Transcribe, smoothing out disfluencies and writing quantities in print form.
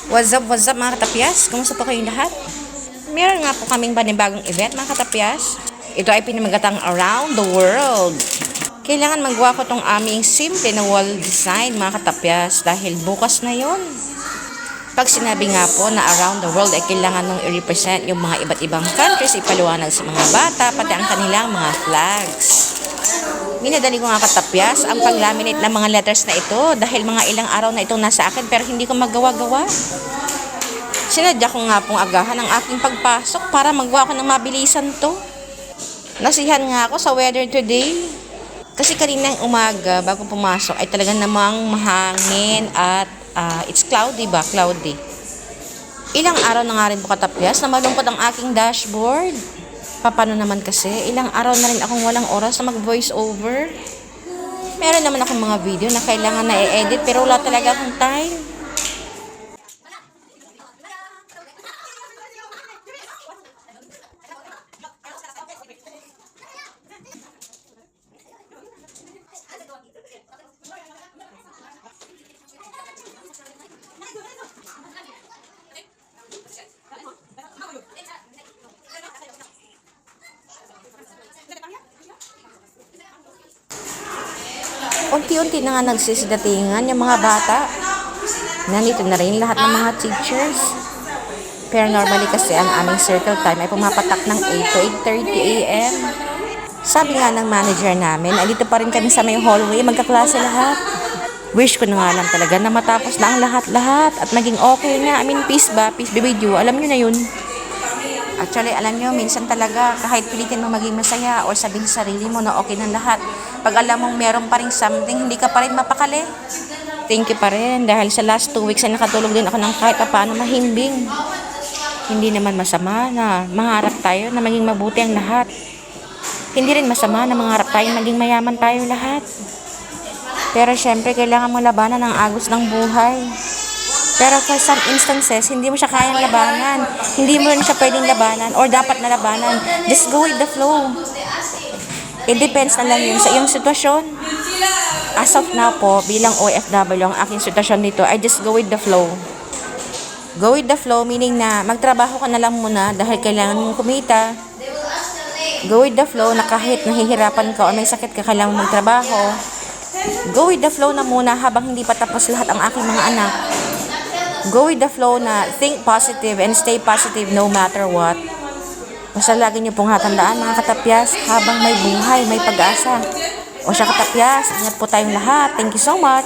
What's up mga katapyas? Kumusta po kayong lahat? Meron nga po kaming panibagong event mga katapyas. Ito ay pinamagatang Around the World. Kailangan magawa ko tong aming simple na wall design mga katapyas dahil bukas na yon. Pag sinabi nga po na around the world ay kailangan nung i-represent yung mga iba't ibang countries, ipaliwanag sa mga bata, pati ang kanilang mga flags. Minadali ko nga katapyas ang pag-laminate ng mga letters na ito dahil mga ilang araw na itong nasa akin pero hindi ko magawa-gawa. Sinadya ko nga pong agahan ang aking pagpasok para magawa ko ng mabilisan to. Nasihan nga ako sa weather today. Kasi kaninang umaga bago pumasok ay talaga namang mahangin at it's cloudy ba? Cloudy. Ilang araw na nga rin po katapyas na malungkot ang aking dashboard. Paano naman kasi, ilang araw na rin akong walang oras na mag-voice over. Meron naman akong mga video na kailangan na i-edit pero wala talaga akong time. Unti-unti na nga nagsisidatingan yung mga bata. Nandito na rin lahat ng mga teachers. Pero normally kasi ang aming circle time ay pumapatak ng 8 to 8:30 a.m. Sabi nga ng manager namin, dito pa rin kami sa may hallway, magkaklase lahat. Wish ko na nga lang talaga na matapos na ang lahat-lahat at maging okay na. Peace be with you. Alam nyo na yun. Actually, alam nyo, minsan talaga kahit pilitin mo maging masaya o sabihin sa sarili mo na okay na lahat, pag alam mong meron pa rin something, hindi ka pa rin mapakali. Thank you pa rin dahil sa last 2 weeks ay nakatulog din ako ng kahit paano mahimbing. Hindi naman masama na mangarap tayo na maging mabuti ang lahat. Hindi rin masama na mangarap tayo maging mayaman tayo lahat. Pero syempre, kailangan mo labanan ang agos ng buhay. Pero for some instances, hindi mo siya kayang labanan. Hindi mo rin siya pwedeng labanan or dapat na labanan. Just go with the flow. It depends na lang yun sa iyong sitwasyon. As of now po, bilang OFW, ang aking sitwasyon dito ay just go with the flow. Go with the flow meaning na magtrabaho ka na lang muna dahil kailangan mong kumita. Go with the flow na kahit nahihirapan ka o may sakit ka, kailangan mong magtrabaho. Go with the flow na muna habang hindi pa tapos lahat ang aking mga anak. Go with the flow na think positive and stay positive no matter what. Basta lagi niyo pong hatandaan mga katapyas, habang may buhay, may pag-asa. O siya katapyas, ingat po tayong lahat. Thank you so much.